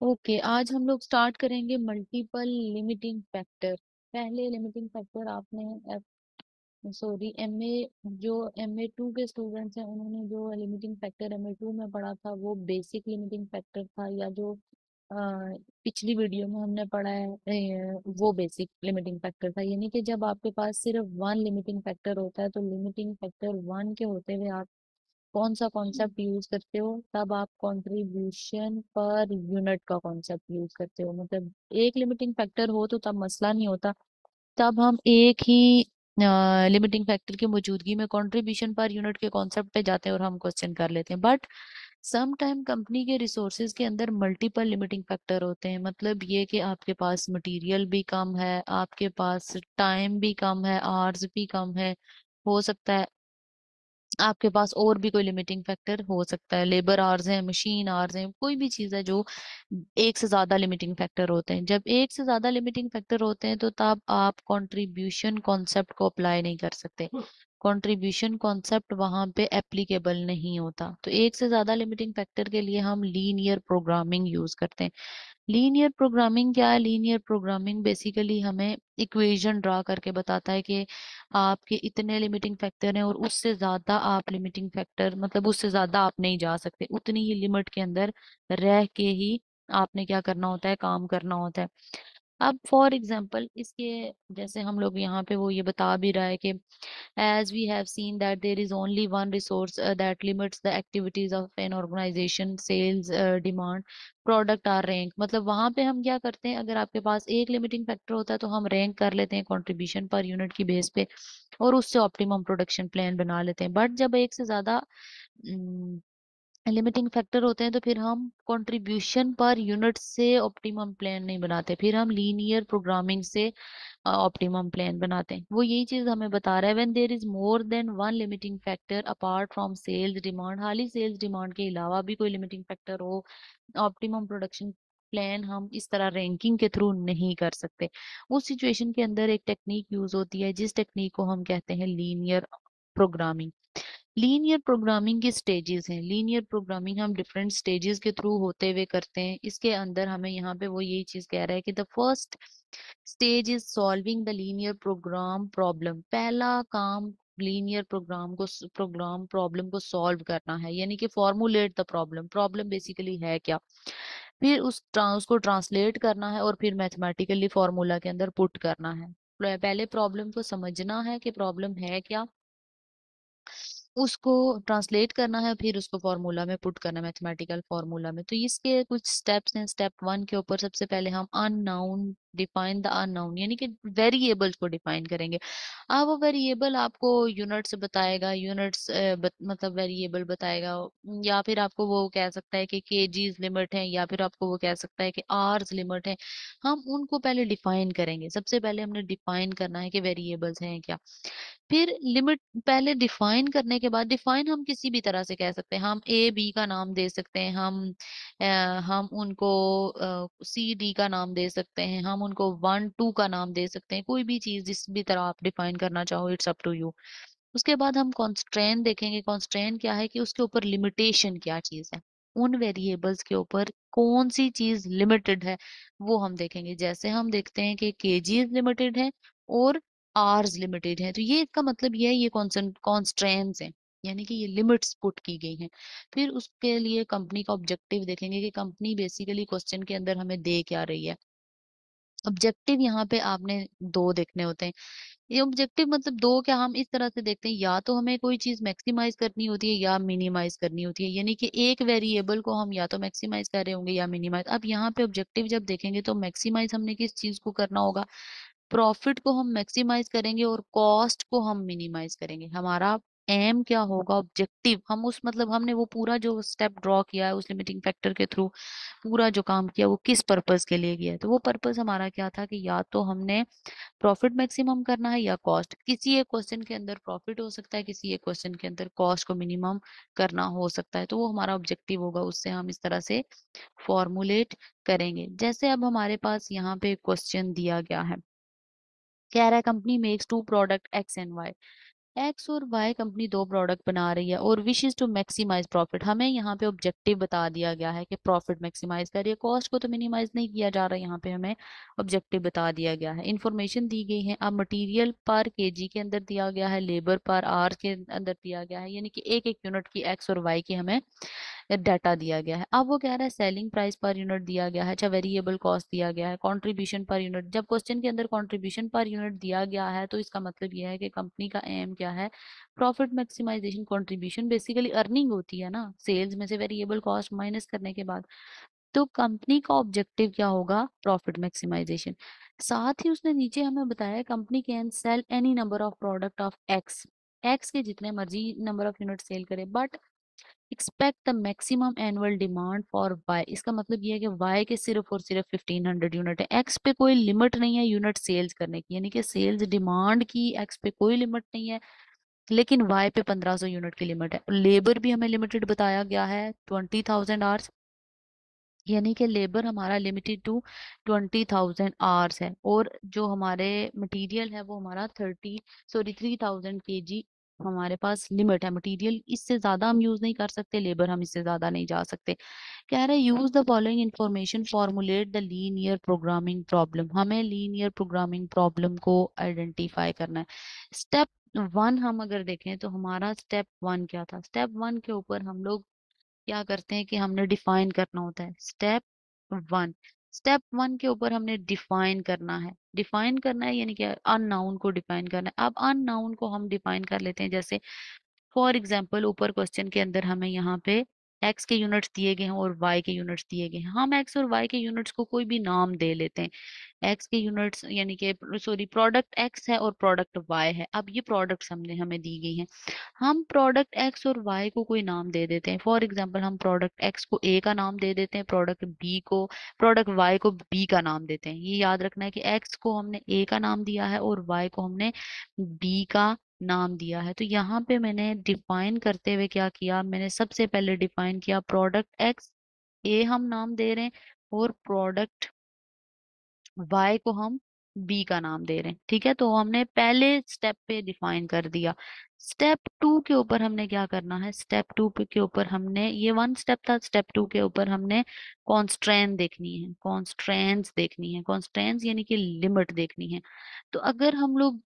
Okay, आज हम लोग स्टार्ट करेंगे मल्टीपल लिमिटिंग फैक्टर। पहले लिमिटिंग फैक्टर आपने सॉरी एमए जो एमए 2 के स्टूडेंट्स हैं उन्होंने जो लिमिटिंग फैक्टर एमए 2 में पढ़ा था वो बेसिक लिमिटिंग फैक्टर था, या जो पिछली वीडियो में हमने पढ़ा है वो बेसिक लिमिटिंग फैक्टर था। यानी कि जब आपके पास सिर्फ वन लिमिटिंग फैक्टर होता है तो लिमिटिंग फैक्टर वन के होते हुए आप कौन सा कॉन्सेप्ट यूज करते हो, तब आप कंट्रीब्यूशन पर यूनिट का कॉन्सेप्ट यूज करते हो। मतलब एक लिमिटिंग फैक्टर हो तो तब मसला नहीं होता, तब हम एक ही लिमिटिंग फैक्टर की मौजूदगी में कंट्रीब्यूशन पर यूनिट के कॉन्सेप्ट पे जाते हैं और हम क्वेश्चन कर लेते हैं। बट सम टाइम कंपनी के रिसोर्सेज के अंदर मल्टीपल लिमिटिंग फैक्टर होते हैं। मतलब ये कि आपके पास मटेरियल भी कम है, आपके पास टाइम भी कम है, आवर्स भी कम है, हो सकता है आपके पास और भी कोई लिमिटिंग फैक्टर हो सकता है, लेबर आवर्स हैं, मशीन आवर्स हैं, कोई भी चीज है जो एक से ज्यादा लिमिटिंग फैक्टर होते हैं। जब एक से ज्यादा लिमिटिंग फैक्टर होते हैं तो तब आप कंट्रीब्यूशन कॉन्सेप्ट को अप्लाई नहीं कर सकते। कंट्रीब्यूशन कॉन्सेप्ट वहां पे एप्लीकेबल नहीं होता। तो एक से ज्यादा लिमिटिंग फैक्टर के लिए हम लीनियर प्रोग्रामिंग यूज करते हैं। लीनियर प्रोग्रामिंग क्या है? लीनियर प्रोग्रामिंग बेसिकली हमें इक्वेशन ड्रा करके बताता है कि आपके इतने लिमिटिंग फैक्टर हैं और उससे ज्यादा आप लिमिटिंग फैक्टर मतलब उससे ज्यादा आप नहीं जा सकते, उतनी ही लिमिट के अंदर रह के ही आपने क्या करना होता है, काम करना होता है। अब फॉर एग्जाम्पल इसके जैसे हम लोग यहाँ पे वो ये बता भी रहा है कि as we have seen that there is only one resource that limits the activities of an organization, sales, demand, product or rank। मतलब वहां पे हम क्या करते हैं, अगर आपके पास एक लिमिटिंग फैक्टर होता है तो हम रैंक कर लेते हैं कंट्रीब्यूशन पर यूनिट की बेस पे और उससे ऑप्टिमम प्रोडक्शन प्लान बना लेते हैं। बट जब एक से ज्यादा लिमिटिंग फैक्टर होते हैं तो फिर हम कंट्रीब्यूशन पर यूनिट से ऑप्टिमम प्लान नहीं बनाते, फिर हम लीनियर प्रोग्रामिंग से ऑप्टिमम प्लान बनाते हैं। वो यही चीज हमें बता रहा है, when there is more than one limiting factor apart from sales demand, हाली सेल्स डिमांड के अलावा भी कोई लिमिटिंग फैक्टर हो, ऑप्टिमम प्रोडक्शन प्लान हम इस तरह रैंकिंग के थ्रू नहीं कर सकते। उस सिचुएशन के अंदर एक टेक्निक यूज होती है जिस टेक्निक को हम कहते हैं लीनियर प्रोग्रामिंग। लीनियर प्रोग्रामिंग के स्टेजेस हैं। लीनियर प्रोग्रामिंग हम डिफरेंट स्टेजेस के थ्रू होते हुए करते हैं। इसके अंदर हमें यहाँ पे वो यही चीज कह रहा है कि the first stage is solving the linear program problem. पहला काम लीनियर प्रोग्राम प्रॉब्लम को सॉल्व करना है, यानी कि formulate the problem. Problem basically है क्या, फिर उसको ट्रांसलेट करना है और फिर मैथमेटिकली फॉर्मूला के अंदर पुट करना है। पहले प्रॉब्लम को समझना है कि प्रॉब्लम है क्या, उसको ट्रांसलेट करना है, फिर उसको फॉर्मूला में पुट करना है, मैथमेटिकल फॉर्मूला में। तो इसके कुछ स्टेप्स हैं। स्टेप 1 के ऊपर सबसे पहले हम अननाउन डिफाइन द अननाउन, यानी कि वेरिएबल्स को डिफाइन करेंगे। अब वो वेरिएबल आपको यूनिट्स बताएगा, यूनिट्स मतलब वेरिएबल बताएगा, या फिर आपको वो कह सकता है कि केजीज लिमिट है, या फिर आपको वो कह सकता है कि आवर्स लिमिट है। हम उनको पहले डिफाइन करेंगे। सबसे पहले हमने डिफाइन करना है कि वेरिएबल्स हैं क्या। फिर लिमिट पहले डिफाइन करने के बाद, डिफाइन हम किसी भी तरह से कह सकते हैं, हम ए बी का नाम दे सकते हैं, हम उनको सी डी का नाम दे सकते हैं, हम उनको 1 2 का नाम दे सकते हैं, कोई भी चीज जिस भी तरह आप डिफाइन करना चाहो, इट्स अप टू यू। उसके बाद हम कॉन्स्ट्रेन देखेंगे। कॉन्स्ट्रेन क्या है कि उसके ऊपर लिमिटेशन क्या चीज है, उन वेरिएबल्स के ऊपर कौन सी चीज लिमिटेड है वो हम देखेंगे। जैसे हम देखते हैं कि केजीज लिमिटेड है और आवर्स लिमिटेड है, तो ये इसका मतलब ये है, ये कॉन्स्ट्रेंट्स हैं, यानी कि ये लिमिट्स पुट की गई हैं। फिर उसके लिए कंपनी का ऑब्जेक्टिव देखेंगे कि कंपनी बेसिकली क्वेश्चन के अंदर हमें दे क्या रही है। ऑब्जेक्टिव यहाँ पे आपने दो देखने होते हैं। ये ऑब्जेक्टिव मतलब दो क्या, हम इस तरह से देखते हैं, या तो हमें कोई चीज मैक्सिमाइज करनी होती है या मिनिमाइज करनी होती है, यानी कि एक वेरिएबल को हम या तो मैक्सिमाइज कर रहे होंगे या मिनिमाइज। अब यहाँ पे ऑब्जेक्टिव जब देखेंगे तो मैक्सिमाइज हमने किस चीज को करना होगा, प्रॉफिट को हम मैक्सिमाइज करेंगे और कॉस्ट को हम मिनिमाइज करेंगे। हमारा एम क्या होगा, ऑब्जेक्टिव, हम उस मतलब हमने वो पूरा जो स्टेप ड्रॉ किया है उस लिमिटिंग फैक्टर के थ्रू, पूरा जो काम किया वो किस पर्पस के लिए किया है। तो वो पर्पस हमारा क्या था कि या तो हमने प्रॉफिट मैक्सिमम करना है या कॉस्ट। किसी एक क्वेश्चन के अंदर प्रॉफिट हो सकता है, किसी एक क्वेश्चन के अंदर कॉस्ट को मिनिमम करना हो सकता है। तो वो हमारा ऑब्जेक्टिव होगा, उससे हम इस तरह से फॉर्मुलेट करेंगे। जैसे अब हमारे पास यहाँ पे क्वेश्चन दिया गया है, कह रहा है company makes 2 product X and Y. X और वाई कंपनी दो प्रोडक्ट बना रही है और wish is to maximise profit. हमें यहाँ पे ऑब्जेक्टिव बता दिया गया है कि प्रॉफिट मैक्सिमाइज करिए, कॉस्ट को तो मिनिमाइज नहीं किया जा रहा है, यहाँ पे हमें ऑब्जेक्टिव बता दिया गया है, इन्फॉर्मेशन दी गई है। अब मटेरियल पर केजी के अंदर दिया गया है, लेबर पर आवर के अंदर दिया गया है, यानी कि एक एक यूनिट की एक्स और वाई की हमें डाटा दिया गया है। अब वो कह रहा है सेलिंग प्राइस पर यूनिट दिया गया है, अच्छा वेरिएबल कॉस्ट दिया गया है, कंट्रीब्यूशन पर यूनिट। जब क्वेश्चन के अंदर कंट्रीब्यूशन पर यूनिट दिया गया है तो इसका मतलब यह है कि कंपनी का एम क्या है, profit maximisation. Contribution basically earning होती है ना, सेल्स में से वेरिएबल कॉस्ट माइनस करने के बाद। तो कंपनी का ऑब्जेक्टिव क्या होगा, प्रॉफिट मैक्सिमाइजेशन। साथ ही उसने नीचे हमें बताया company can sell any number of product of X, X के जितने मर्जी नंबर ऑफ यूनिट सेल करे, but expect the maximum annual demand for Y. इसका मतलब ये है कि वाई के सिर्फ और सिर्फ 1500 यूनिट है, एक्स पे कोई लिमिट नहीं है यूनिट सेल्स करने की, यानी कि सेल्स डिमांड की एक्स पे कोई लिमिट नहीं है, लेकिन वाई पे 1500 यूनिट की लिमिट है। लेबर भी हमें लिमिटेड बताया गया है 20,000 आवर्स, यानी कि लेबर हमारा लिमिटेड टू 20,000 आवर्स है, और जो हमारे मटेरियल है वो हमारा 3,000 केजी हमारे पास लिमिट है मटेरियल, इससे ज्यादा हम यूज नहीं कर सकते, लेबर हम इससे ज्यादा नहीं जा सकते। कह रहे हैं use the following information formulate the linear programming problem. हमें लीनियर प्रोग्रामिंग प्रॉब्लम को आइडेंटिफाई करना है। स्टेप वन हम अगर देखें तो हमारा स्टेप वन क्या था, स्टेप वन के ऊपर हम लोग क्या करते हैं कि हमने डिफाइन करना होता है। वन स्टेप वन के ऊपर हमने डिफाइन करना है, डिफाइन करना है यानी कि अननाउन को डिफाइन करना है। अब अननाउन को हम डिफाइन कर लेते हैं, जैसे फॉर एग्जाम्पल ऊपर क्वेश्चन के अंदर हमें यहाँ पे एक्स के यूनिट्स दिए गए हैं और वाई के यूनिट्स दिए गए हैं, हम एक्स और वाई के यूनिट्स को कोई भी नाम दे लेते हैं। एक्स के यूनिट्स यानी कि सॉरी प्रोडक्ट एक्स है और प्रोडक्ट वाई है, अब ये प्रोडक्ट्स हमने हमें दी गई हैं, हम प्रोडक्ट एक्स और वाई को कोई नाम दे देते हैं। फॉर एग्जांपल हम प्रोडक्ट एक्स को ए का नाम दे देते हैं, प्रोडक्ट वाई को बी का नाम देते हैं। ये याद रखना है कि एक्स को हमने ए का नाम दिया है और वाई को हमने बी का नाम दिया है। तो यहाँ पे मैंने डिफाइन करते हुए क्या किया, मैंने सबसे पहले डिफाइन किया प्रोडक्ट एक्स ए हम नाम दे रहे हैं और प्रोडक्ट वाई को हम बी का नाम दे रहे हैं, ठीक है। तो हमने पहले स्टेप पे डिफाइन कर दिया। स्टेप टू के ऊपर हमने क्या करना है, स्टेप टू के ऊपर हमने, ये वन स्टेप था, स्टेप टू के ऊपर हमने कॉन्स्ट्रेंट देखनी है, कॉन्स्ट्रेंट्स देखनी है, कॉन्स्ट्रेंट्स यानी कि लिमिट देखनी है। तो अगर हम लोग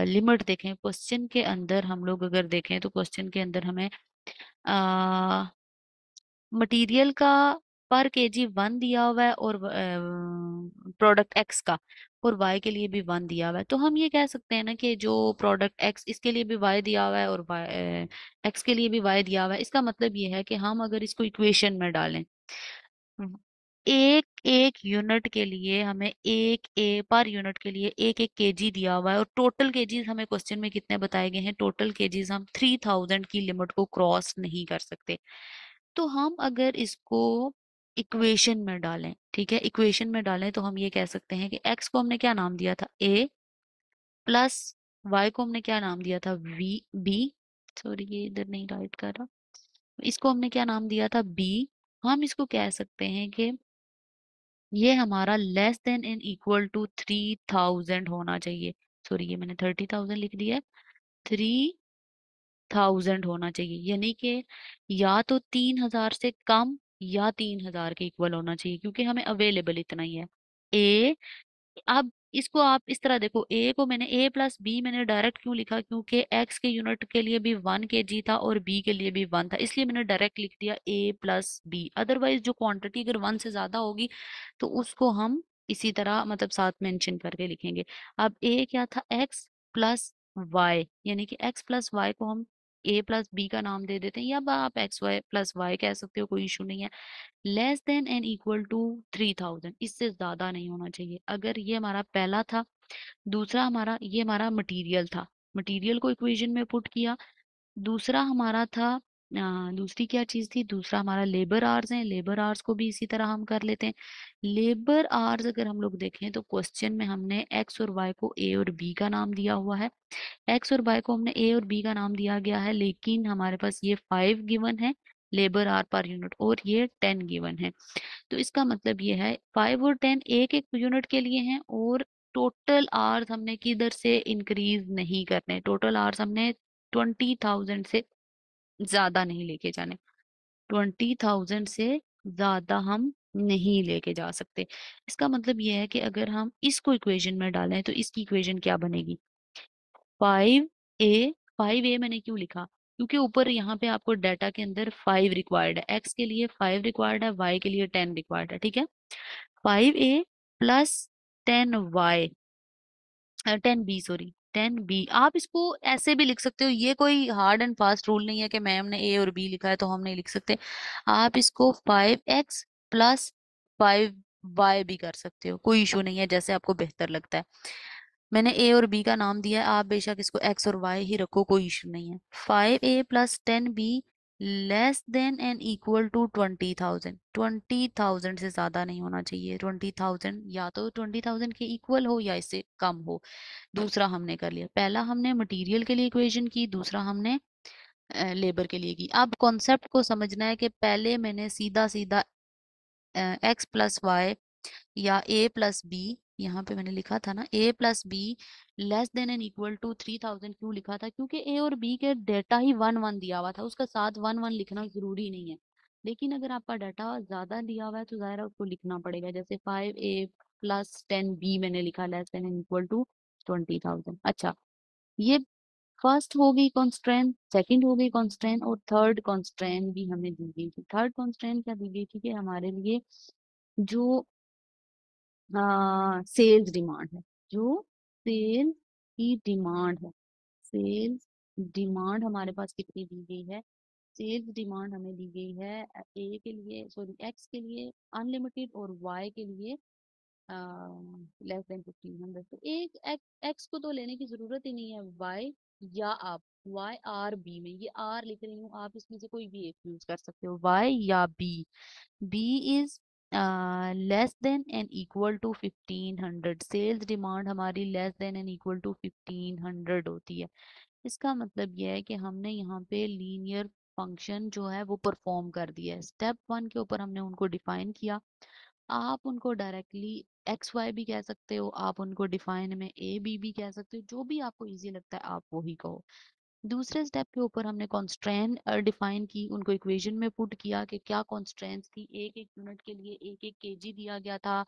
लिमिट देखें क्वेश्चन के अंदर, हम लोग अगर देखें तो क्वेश्चन के अंदर हमें मटेरियल का पर केजी वन दिया हुआ है और प्रोडक्ट एक्स का और वाई के लिए भी वन दिया हुआ है। तो हम ये कह सकते हैं ना कि जो प्रोडक्ट एक्स इसके लिए भी वाई दिया हुआ है और एक्स के लिए भी वाई दिया हुआ है, इसका मतलब ये है कि हम अगर इसको इक्वेशन में डालें, एक एक यूनिट के लिए हमें एक ए पर यूनिट के लिए एक एक केजी दिया हुआ है और टोटल केजीज हमें क्वेश्चन में कितने बताए गए हैं, टोटल केजीज हम 3,000 की लिमिट को क्रॉस नहीं कर सकते। तो हम अगर इसको इक्वेशन में डालें, ठीक है, इक्वेशन में डालें तो हम ये कह सकते हैं कि एक्स को हमने क्या नाम दिया था, ए, प्लस वाई को हमने क्या नाम दिया था, बी, सॉरी ये इधर नहीं राइट कर रहा, इसको हमने क्या नाम दिया था, बी। हम इसको कह सकते हैं कि ये हमारा less than in equal to 3,000 होना चाहिए, सॉरी ये मैंने 30,000 लिख दिया है, 3,000 होना चाहिए, यानी कि या तो 3,000 से कम या 3,000 के इक्वल होना चाहिए, क्योंकि हमें अवेलेबल इतना ही है। ए, अब इसको आप इस तरह देखो, ए को मैंने ए प्लस बी मैंने डायरेक्ट क्यों लिखा, क्योंकि एक्स के यूनिट के लिए भी 1 kg था और बी के लिए भी 1 था, इसलिए मैंने डायरेक्ट लिख दिया ए प्लस बी। अदरवाइज जो क्वांटिटी अगर 1 से ज्यादा होगी तो उसको हम इसी तरह मतलब साथ मेंशन करके लिखेंगे। अब ए क्या था, एक्स प्लस वाई, यानी कि एक्स प्लस वाई को हम ए प्लस बी का नाम दे देते हैं, या आप एक्स वाई प्लस वाई कह सकते हो, कोई इशू नहीं है। Less than and equal to 3,000, इससे ज्यादा नहीं होना चाहिए। अगर ये हमारा पहला था, दूसरा हमारा ये हमारा मटेरियल था, मटेरियल को इक्वेशन में पुट किया। दूसरा हमारा था दूसरी क्या चीज थी, दूसरा हमारा लेबर आवर्स है, लेबर आवर्स को भी इसी तरह हम कर लेते हैं। लेबर आवर्स अगर हम लोग देखें तो क्वेश्चन में हमने एक्स और वाई को ए और बी का नाम दिया हुआ है, एक्स और वाई को हमने ए और बी का नाम दिया गया है, लेकिन हमारे पास ये 5 गिवन है लेबर आवर पर यूनिट और ये 10 गिवन है। तो इसका मतलब ये है 5 और 10 एक एक यूनिट के लिए हैं, और टोटल आवर्स हमने किधर से इंक्रीज नहीं करने, टोटल आवर्स हमने 20,000 से ज्यादा नहीं लेके जाने, 20,000 से ज्यादा हम नहीं लेके जा सकते। इसका मतलब ये है कि अगर हम इसको इक्वेशन में डालें तो इसकी इक्वेशन क्या बनेगी, 5a। 5a मैंने क्यों लिखा, क्योंकि ऊपर यहाँ पे आपको डाटा के अंदर 5 रिक्वायर्ड है, x के लिए 5 रिक्वायर्ड है, y के लिए 10 रिक्वायर्ड है, ठीक है। 5a plus 10y, 10b, sorry 10b। आप इसको ऐसे भी लिख सकते हो, ये कोई हार्ड एंड फास्ट रूल नहीं है कि मैम ने ए और बी लिखा है तो हम नहीं लिख सकते। आप इसको 5x प्लस 5y भी कर सकते हो, कोई इशू नहीं है, जैसे आपको बेहतर लगता है। मैंने ए और बी का नाम दिया है, आप बेशक इसको एक्स और वाई ही रखो, कोई इशू नहीं है। 5a plus 10b less than and equal to 20,000, 20,000 से ज्यादा नहीं होना चाहिए। 20,000 या तो 20,000 के इक्वल हो या इससे कम हो। दूसरा हमने कर लिया, पहला हमने मटेरियल के लिए इक्वेशन की, दूसरा हमने लेबर के लिए की। अब कॉन्सेप्ट को समझना है कि पहले मैंने सीधा सीधा एक्स प्लस वाई या ए प्लस बी, यहाँ पे मैंने लिखा था ना A plus B less than and equal to 3,000, क्यों लिखा था, क्योंकि ए और बी के डेटा ही 1 1 दिया हुआ था, उसका साथ 1 1 लिखना जरूरी नहीं है। लेकिन अगर आपका डाटा ज्यादा दिया हुआ है तो जाहिर है उसको लिखना पड़ेगा, जैसे 5a प्लस 10b मैंने लिखा less than and equal to 20,000। अच्छा, ये फर्स्ट हो गई कॉन्स्ट्रेंट, सेकंड हो गई कॉन्स्ट्रेंट, और थर्ड कॉन्स्ट्रेंट भी हमें दी गई थी। थर्ड कॉन्स्ट्रेंट क्या दी गई थी कि हमारे लिए जो सेल्स डिमांड है, जो सेल्स की डिमांड है, सेल्स डिमांड हमारे पास कितनी दी गई है, सेल्स डिमांड हमें दी गई है ए के लिए, सॉरी एक्स के लिए अनलिमिटेड और वाई के लिए लेस देन 1,500। तो एक एक्स को तो लेने की जरूरत ही नहीं है, वाई या आप वाई आर बी में, ये आर लिख रही हूँ, आप इसमें से कोई भी एक यूज कर सकते हो, वाई या B. B is less than and equal to 1,500, sales demand हमारी less than and equal to 1,500 होती है। इसका मतलब यह है कि हमने यहाँ पे लीनियर फंक्शन जो है वो परफॉर्म कर दिया है। स्टेप 1 के ऊपर हमने उनको डिफाइन किया, आप उनको डायरेक्टली एक्स वाई भी कह सकते हो, आप उनको डिफाइन में ए बी भी कह सकते हो, जो भी आपको इजी लगता है आप वही कहो। दूसरे स्टेप के ऊपर हमने कॉन्स्ट्रेंट डिफाइन की, उनको इक्वेशन में पुट किया कि क्या कॉन्स्ट्रेंट्स थी। एक एक यूनिट के लिए एक एक केजी दिया गया था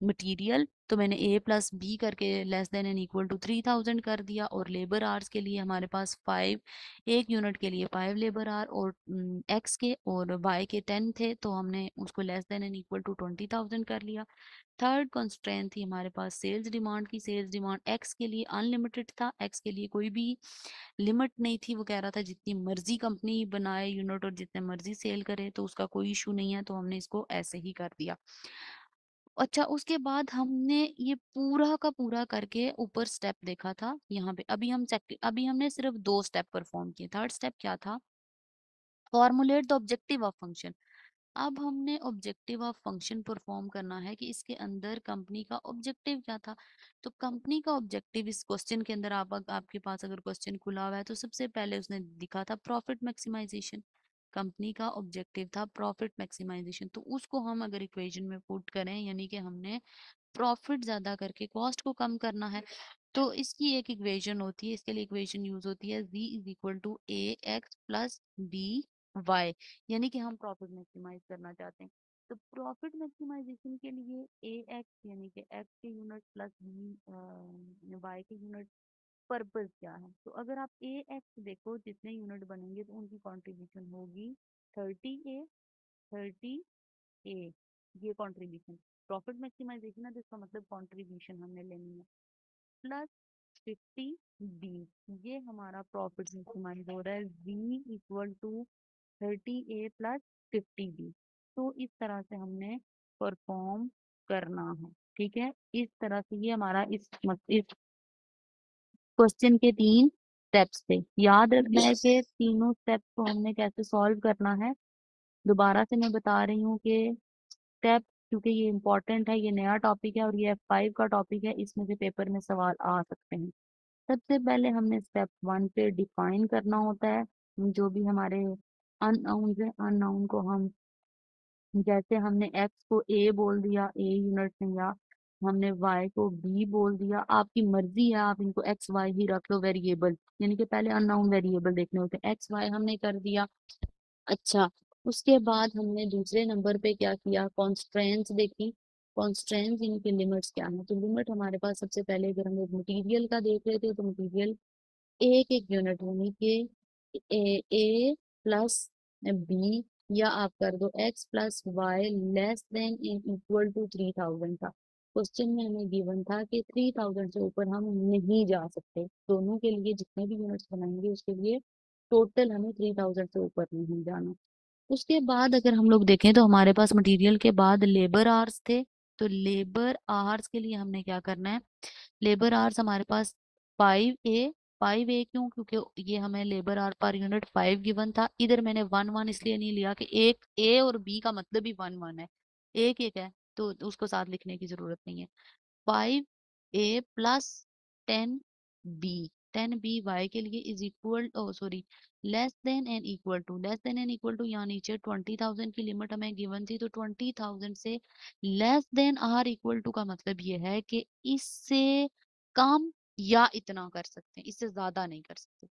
मटेरियल, तो मैंने ए प्लस बी करके less than and equal to 3,000 कर दिया। और लेबर आवर्स के लिए हमारे पास 5, एक यूनिट के लिए 5 लेबर आवर, और एक्स के और वाई के 10 थे, तो हमने उसको less than and equal to 20,000 कर लिया। थर्ड कंस्ट्रेंट थी हमारे पास सेल्स डिमांड की, सेल्स डिमांड एक्स के लिए अनलिमिटेड था, एक्स के लिए कोई भी लिमिट नहीं थी, वो कह रहा था जितनी मर्जी कंपनी बनाए यूनिट और जितने मर्जी सेल करे तो उसका कोई इशू नहीं है, तो हमने इसको ऐसे ही कर दिया। अच्छा, उसके बाद हमने ये पूरा का पूरा करके ऊपर स्टेप देखा था यहाँ पे। अभी हमने सिर्फ 2 स्टेप परफॉर्म किए। थर्ड स्टेप क्या था, formulate the objective of function. अब हमने ऑब्जेक्टिव ऑफ फंक्शन परफॉर्म करना है कि इसके अंदर कंपनी का ऑब्जेक्टिव क्या था। तो कंपनी का ऑब्जेक्टिव इस क्वेश्चन के अंदर, आपके पास अगर क्वेश्चन खुला हुआ है तो सबसे पहले उसने दिखा था प्रॉफिट मैक्सिमाइजेशन। कंपनी का ऑब्जेक्टिव था प्रॉफिट मैक्सिमाइजेशन, तो उसको हम अगर इक्वेशन में पुट करें, यानी कि हमने प्रॉफिट ज्यादा करके कॉस्ट को कम करना है, तो इसकी एक इक्वेशन होती है, इसके लिए इक्वेशन यूज होती है z is equal to A X plus B Y, यानी कि हम प्रॉफिट मैक्सिमाइज करना चाहते हैं। तो प्रॉफिट मैक्सिमाइजेशन के लिए ए एक्स यानी कि एक्स के यूनिट प्लस बी वाई के यूनिट, पर्पस क्या है। तो अगर आप ए एक्स देखो जितने यूनिट बनेंगे तो उनकी कंट्रीब्यूशन होगी 30a, 30a, ये कंट्रीब्यूशन। प्रॉफिट मैक्सिमाइजेशन है तो इसका मतलब कंट्रीब्यूशन हमने लेनी है, प्लस 50b, ये हमारा प्रॉफिट मैक्सिमाइज हो रहा है v equal to 30a plus 50b। तो इस तरह से हमने परफॉर्म करना है, ठीक है। इस तरह से ये हमारा इस क्वेश्चन के 3 स्टेप्स थे। याद रखना है कि तीनों स्टेप्स को हमने कैसे सॉल्व करना है। दोबारा से मैं बता रही हूँ कि स्टेप, क्योंकि ये इम्पोर्टेंट है, ये नया टॉपिक है और ये F5 का टॉपिक है, इसमें से पेपर में सवाल आ सकते हैं। सबसे पहले हमने स्टेप 1 पे डिफाइन करना होता है जो भी हमारे अननाउन है। अननाउन को हम, जैसे हमने एक्स को ए बोल दिया, ए यूनिट में, या हमने y को b बोल दिया। आपकी मर्जी है, आप इनको x y ही रख लो वेरिएबल, यानी कि पहले अननाउन वेरिएबल देखने होते हैं। x y हमने कर दिया। अच्छा, उसके बाद हमने दूसरे नंबर पे क्या किया, कॉन्स्ट्रेंट्स देखी। कॉन्स्ट्रेंट्स इनकी लिमिट्स क्या है, तो लिमिट हमारे पास सबसे पहले अगर हम लोग मटेरियल का देख रहे थे तो मटेरियल एक एक यूनिट यानी कि ए प्लस बी, या आप कर दो X plus Y less than in equal to 3000 था। क्वेश्चन में हमें गिवन था कि 3000 से ऊपर हम नहीं जा सकते, दोनों के लिए जितने भी यूनिट्स बनाएंगे उसके लिए टोटल हमें 3000 से ऊपर नहीं जाना। उसके बाद अगर हम लोग देखें तो हमारे पास मटेरियल के बाद लेबर आवर्स थे। तो लेबर आवर्स के लिए हमने क्या करना है, लेबर आवर्स हमारे पास 5 ए। 5 ए क्यों, क्योंकि ये हमें labour our per unit 5 given था। इधर मैंने 1 1 इसलिए नहीं लिया कि एक ए और बी का मतलब ही 1 1 है, एक एक है तो उसको साथ लिखने की जरूरत नहीं है। 5 A plus 10 B, 10 B Y के लिए is equal, oh sorry, less than and equal to, less than and equal to यहाँ नीचे 20,000 की लिमिट हमें गिवन थी, तो 20,000 से less than or equal to का मतलब ये है कि इससे कम या इतना कर सकते हैं, इससे ज्यादा नहीं कर सकते।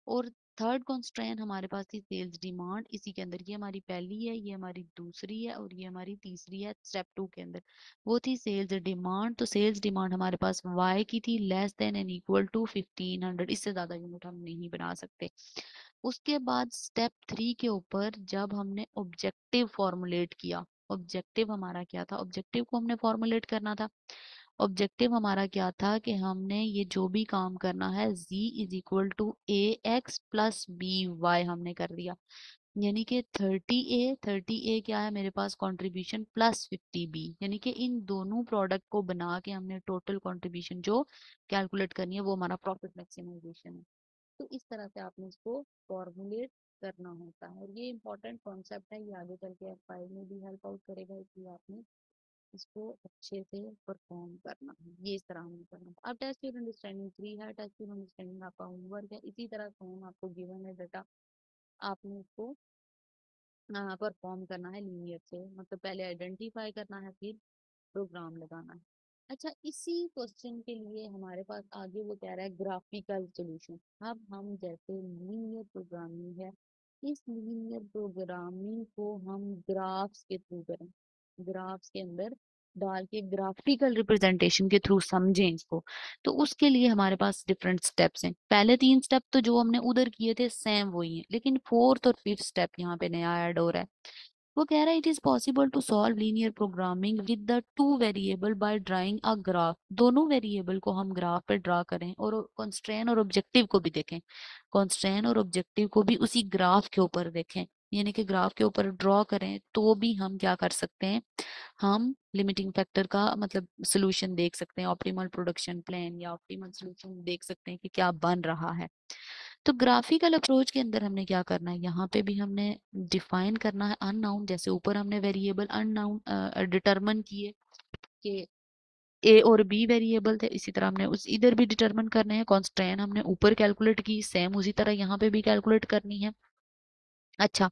और थर्ड कॉन्स्ट्रेंट हमारे पास थी सेल्स डिमांड, इसी के अंदर, ये हमारी पहली है, ये हमारी दूसरी है और ये हमारी तीसरी है स्टेप 2 के अंदर। वो थी सेल्स डिमांड, तो सेल्स डिमांड हमारे पास वाई की थी less than and equal to 1500, इससे ज्यादा यूनिट हम नहीं बना सकते। उसके बाद स्टेप 3 के ऊपर जब हमने ऑब्जेक्टिव फॉर्मुलेट किया, ऑब्जेक्टिव हमारा क्या था, ऑब्जेक्टिव को हमने फॉर्मुलेट करना था। ऑब्जेक्टिव हमारा क्या था कि हमने ये जो भी काम करना है z is equal to A X plus B Y हमने कर दिया, यानी कि 30 ए क्या है मेरे पास कंट्रीब्यूशन प्लस 50 बी, यानी कि इन दोनों प्रोडक्ट को बना के हमने टोटल कंट्रीब्यूशन जो कैलकुलेट करनी है वो हमारा प्रॉफिट मैक्सिमाइजेशन है। तो इस तरह से आपने इसको फॉर्मुलेट करना होता है, और ये इंपॉर्टेंट कॉन्सेप्ट है, ये आगे चल के F5 में भी हेल्प आउट करेगा, इसलिए आपने इसको अच्छे से परफॉर्म करना है, ये इस तरह हमें करना है। अब टेस्ट योर अंडरस्टैंडिंग 3 है, टेस्ट योर अंडरस्टैंडिंग आपका होमवर्क है, इसी तरह फोन आपको गिवन है डाटा, आपने इसको परफॉर्म करना है लीनियर से, मतलब पहले आइडेंटिफाई करना है फिर प्रोग्राम लगाना है। अच्छा, इसी क्वेश्चन के लिए हमारे पास आगे वो कह रहा है ग्राफिकल सॉल्यूशन। अब हम जैसे लीनियर प्रोग्रामिंग है, इस लीनियर प्रोग्रामिंग को हम ग्राफ्स के थ्रू करें, ग्राफ्स के अंदर डाल के ग्राफिकल रिप्रेजेंटेशन के थ्रू समझें इसको। तो उसके लिए हमारे पास डिफरेंट स्टेप्स हैं। पहले 3 स्टेप तो जो हमने उधर किए थे सेम वही है, लेकिन फोर्थ और फिफ्थ स्टेप यहाँ पे नया ऐड हो रहा है। वो कह रहा है it is possible to solve linear programming with the two variable by drawing a graph. दोनों वेरिएबल को हम ग्राफ पे ड्रा करें और कॉन्स्ट्रेन और ऑब्जेक्टिव को भी देखें, कॉन्स्ट्रेन और ऑब्जेक्टिव को भी उसी ग्राफ के ऊपर देखें, यानी कि ग्राफ के ऊपर ड्रॉ करें तो भी हम क्या कर सकते हैं, हम लिमिटिंग फैक्टर का मतलब सोल्यूशन देख सकते हैं, ऑप्टिमल प्रोडक्शन प्लान या ऑप्टिमल सोल्यूशन देख सकते हैं कि क्या बन रहा है। तो ग्राफिकल अप्रोच के अंदर हमने क्या करना है, यहाँ पे भी हमने डिफाइन करना है अननाउन, जैसे ऊपर हमने वेरिएबल अननाउन डिटरमन किए कि ए और बी वेरिएबल थे, इसी तरह हमने उस इधर भी डिटरमन करने हैं। कॉन्स्ट्रेंट हमने ऊपर कैलकुलेट की, सेम उसी तरह यहाँ पे भी कैलकुलेट करनी है। अच्छा,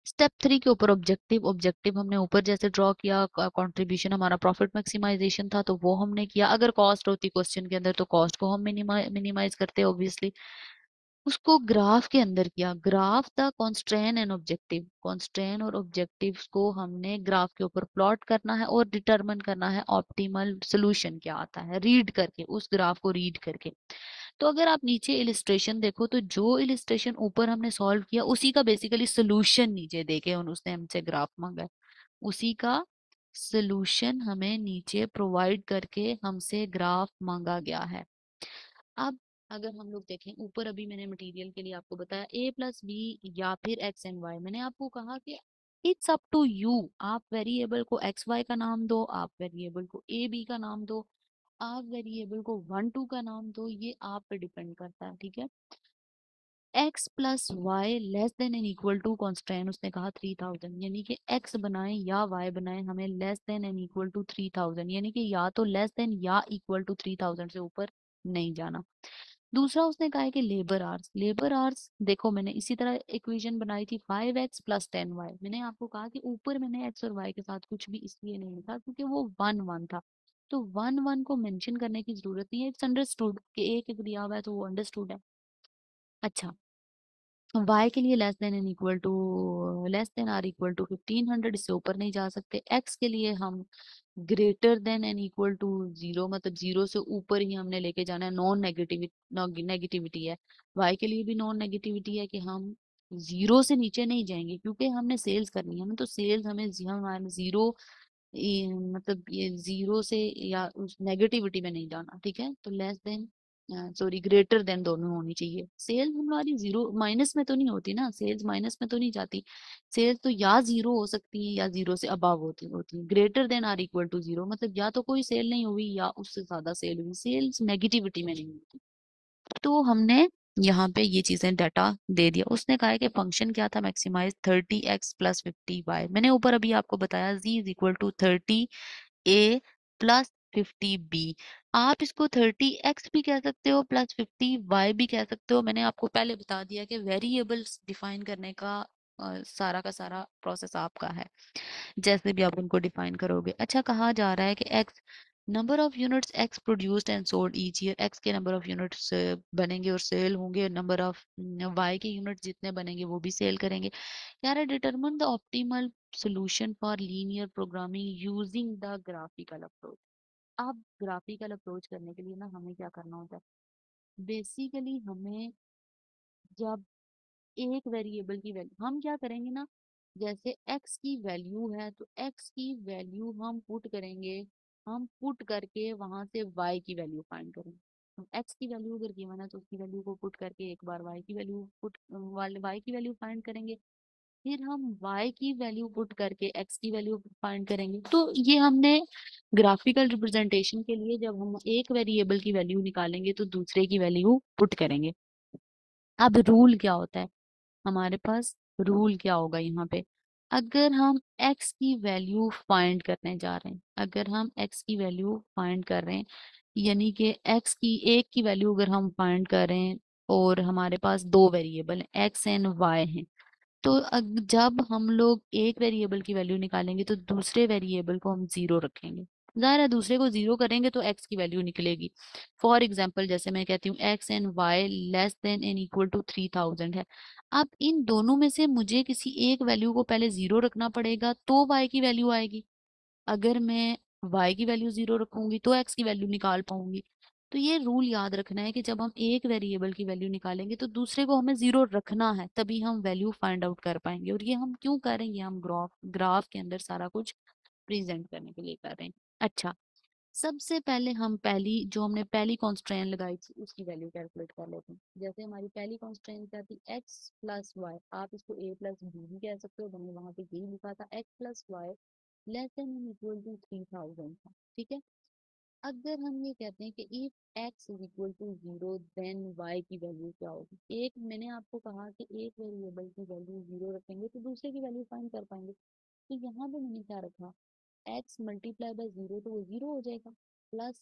स्टेप 3 के ऊपर ऑब्जेक्टिव, ऑब्जेक्टिव हमने ऊपर जैसे ड्रॉ किया, कंट्रीब्यूशन हमारा प्रॉफिट मैक्सिमाइजेशन था तो वो हमने किया। अगर कॉस्ट होती क्वेश्चन के अंदर तो कॉस्ट को हम मिनिमाइज करते ऑब्वियसली। उसको ग्राफ के अंदर किया, ग्राफ द कॉन्स्ट्रेन एंड ऑब्जेक्टिव, कॉन्स्ट्रेन और ऑब्जेक्टिव को हमने ग्राफ के ऊपर प्लॉट करना है और डिटरमिन करना है ऑप्टिमल सोल्यूशन क्या आता है, रीड करके, उस ग्राफ को रीड करके। तो अगर आप नीचे इलिस्ट्रेशन देखो तो जो इलिस्ट्रेशन ऊपर हमने सॉल्व किया उसी का बेसिकली सोल्यूशन नीचे देके उसने हमसे ग्राफ मांगा है, उसी का सोल्यूशन हमें नीचे प्रोवाइड करके हमसे ग्राफ मांगा गया है। अब अगर हम लोग देखें ऊपर, अभी मैंने मटेरियल के लिए आपको बताया ए प्लस बी या फिर एक्स एंड वाई, मैंने आपको कहा कि इट्स अप टू यू, आप वेरिएबल को एक्स वाई का नाम दो, आप वेरिएबल को ए बी का नाम दो, आप वेरिएबल को 1 2 का नाम दो, ये आप पे डिपेंड करता है, ठीक है। X plus Y less than and equal to constant उसने कहा 3000, यानी कि एक्स बनाए या वाई बनाए हमें less than and equal to 3000, यानी कि या तो लेस देन या इक्वल टू 3000 से ऊपर नहीं जाना। दूसरा उसने कहा है कि लेबर आवर्स, लेबर आवर्स देखो मैंने इसी तरह इक्वेशन बनाई थी 5x प्लस 10y, मैंने आपको कहा कि ऊपर मैंने x और y के साथ कुछ भी इसलिए नहीं लिखा क्योंकि वो 1 1 था, तो 1 को मेंशन करने की जरूरत नहीं है, इट्स अंडरस्टूड कि एक दिया हुआ है तो वो अंडरस्टूड है। अच्छा, y के लिए less than and equal to less than or equal to 1500, इससे ऊपर नहीं जा सकते। x के लिए हम greater than and equal to 0, मतलब 0 से ऊपर ही हमने लेके जाना है, नॉन नेगेटिविटी है। y के लिए भी नॉन नेगेटिविटी है कि हम 0 से नीचे नहीं जाएंगे, क्योंकि हमने सेल्स करनी है ना, तो सेल्स हमें हमारे 0 मतलब ये 0 से या उस नेगेटिविटी में नहीं जाना, ठीक है। तो less then sorry greater than दोनों होनी चाहिए। सेल्स हमारी 0 माइनस में तो नहीं होती ना, सेल्स माइनस में तो नहीं जाती। सेल्स तो या 0 हो सकती है या 0 से अबव होती है। Greater than or equal to 0 मतलब या तो कोई सेल नहीं हुई या उससे ज्यादा सेल हुई, सेल्स नेगेटिविटी में नहीं होती। तो हमने यहाँ पे ये चीजें डाटा दे दिया। उसने कहा है कि फंक्शन क्या था, मैक्सिमाइज 30x प्लस 50y। मैंने ऊपर अभी आपको बताया z is equal to 30a plus 50b। आप इसको 30x भी कह सकते हो प्लस 50y भी कह सकते हो। मैंने आपको पहले बता दिया कि वेरिएबल्स डिफाइन करने सारा का सारा प्रोसेस आपका है, जैसे भी आप उनको डिफाइन करोगे। अच्छा, कहा जा रहा है कि x number of units x produced and sold each year, x के नंबर ऑफ यूनिट्स बनेंगे और सेल होंगे, नंबर ऑफ y के यूनिट्स जितने बनेंगे वो भी सेल करेंगे। कह रहा है determine the optimal solution for linear programming using the graphical approach. अब ग्राफिकल अप्रोच करने के लिए ना हमें क्या करना होता है, बेसिकली हमें जब एक वेरिएबल की वैल्यू हम क्या करेंगे ना, जैसे x की वैल्यू है तो x की वैल्यू हम पुट करेंगे, हम पुट करके वहां से y की वैल्यू फाइंड करेंगे। हम x की वैल्यू अगर गिवन है तो उसकी वैल्यू को पुट करके एक बार y की वैल्यू y की वैल्यू फाइंड करेंगे, फिर हम y की वैल्यू पुट करके x की वैल्यू फाइंड करेंगे। तो ये हमने ग्राफिकल रिप्रेजेंटेशन के लिए जब हम एक वेरिएबल की वैल्यू निकालेंगे तो दूसरे की वैल्यू पुट करेंगे। अब रूल क्या होता है हमारे पास, रूल क्या होगा यहाँ पे, अगर हम x की वैल्यू फाइंड करने जा रहे हैं, अगर हम x की वैल्यू फाइंड कर रहे हैं, यानी कि x की एक की वैल्यू अगर हम फाइंड कर रहे हैं और हमारे पास दो वेरिएबल x एंड y हैं, तो जब हम लोग एक वेरिएबल की वैल्यू निकालेंगे तो दूसरे वेरिएबल को हम 0 रखेंगे। जाहिर है दूसरे को 0 करेंगे तो x की वैल्यू निकलेगी। फॉर एग्जाम्पल जैसे मैं कहती हूँ x and y less than and equal to 3000 है। अब इन दोनों में से मुझे किसी एक वैल्यू को पहले 0 रखना पड़ेगा तो y की वैल्यू आएगी। अगर मैं y की वैल्यू 0 रखूंगी तो x की वैल्यू निकाल पाऊंगी। तो ये रूल याद रखना है कि जब हम एक वेरिएबल की वैल्यू निकालेंगे तो दूसरे को हमें 0 रखना है, तभी हम वैल्यू फाइंड आउट कर पाएंगे। और ये हम क्यों करेंगे, हम ग्राफ के अंदर सारा कुछ प्रेजेंट करने के लिए कर रहे हैं। अच्छा, सबसे पहले हम जो हमने पहली कॉन्स्ट्रेंट लगाई थी उसकी वैल्यू कैलकुलेट कर लेते हैं। जैसे हमारी पहली कॉन्स्ट्रेंट क्या थी, x प्लस वाई, आप इसको a प्लस बी भी कह सकते हो, मैंने वहां पे यही लिखा था, x plus Y less than equal to 3000 था, ठीक है। अगर हम ये कहते हैं कि if x is equal to 0 then y की वैल्यू क्या होगी, एक मैंने आपको कहा कि एक वेरिएबल की वैल्यू 0 रखेंगे तो दूसरे की वैल्यू फाइंड कर पाएंगे। तो यहाँ पे मैंने क्या रखा, x मल्टीप्लाई बाय 0 तो वो 0 हो जाएगा, प्लस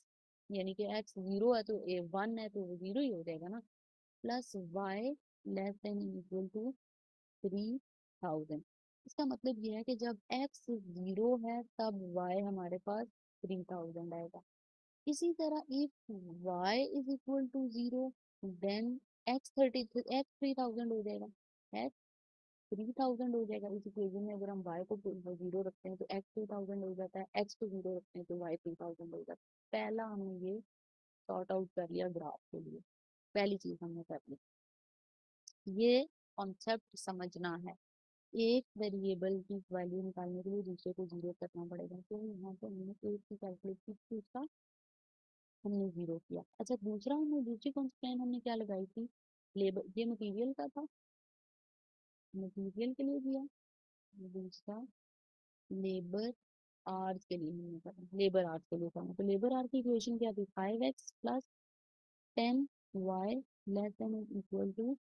यानी कि x 0 है तो 1 है तो वो 0 ही हो जाएगा ना, plus y less than equal to 3000। इसका मतलब ये है कि जब x 0 है तब y हमारे पास 3000 आएगा। इसी तरह if y is equal to 0 then x 3000 हो जाएगा, x 3000 हो जाएगा। इस इक्वेशन में अगर हम y को 0 रखते हैं तो x 3000 हो जाता है, x को 0 रखते हैं तो y 3000 हो जाता है। पहला हमने ये सॉर्ट आउट कर लिया ग्राफ के लिए, पहली चीज हमने कर ली। ये कॉन्सेप्ट समझना है, एक वेरिएबल की वैल्यू निकालने के लिए दूसरे को 0 करना पड़ेगा। तो यहाँ पे हमने एक की कैलकुलेट की थी, उसका हमने 0 किया। अच्छा, दूसरा हमने दूसरी कंस्ट्रेंट हमने क्या लगाई थी, लेबर, ये मटेरियल का था, मटेरियल के लिए दिया। दूसरा लेबर आर्स के लिए हमने करा, लेबर आर्स के लिए करा। तो लेबर आर की इक्वेशन क्या थी, 5x plus 10y less than equal to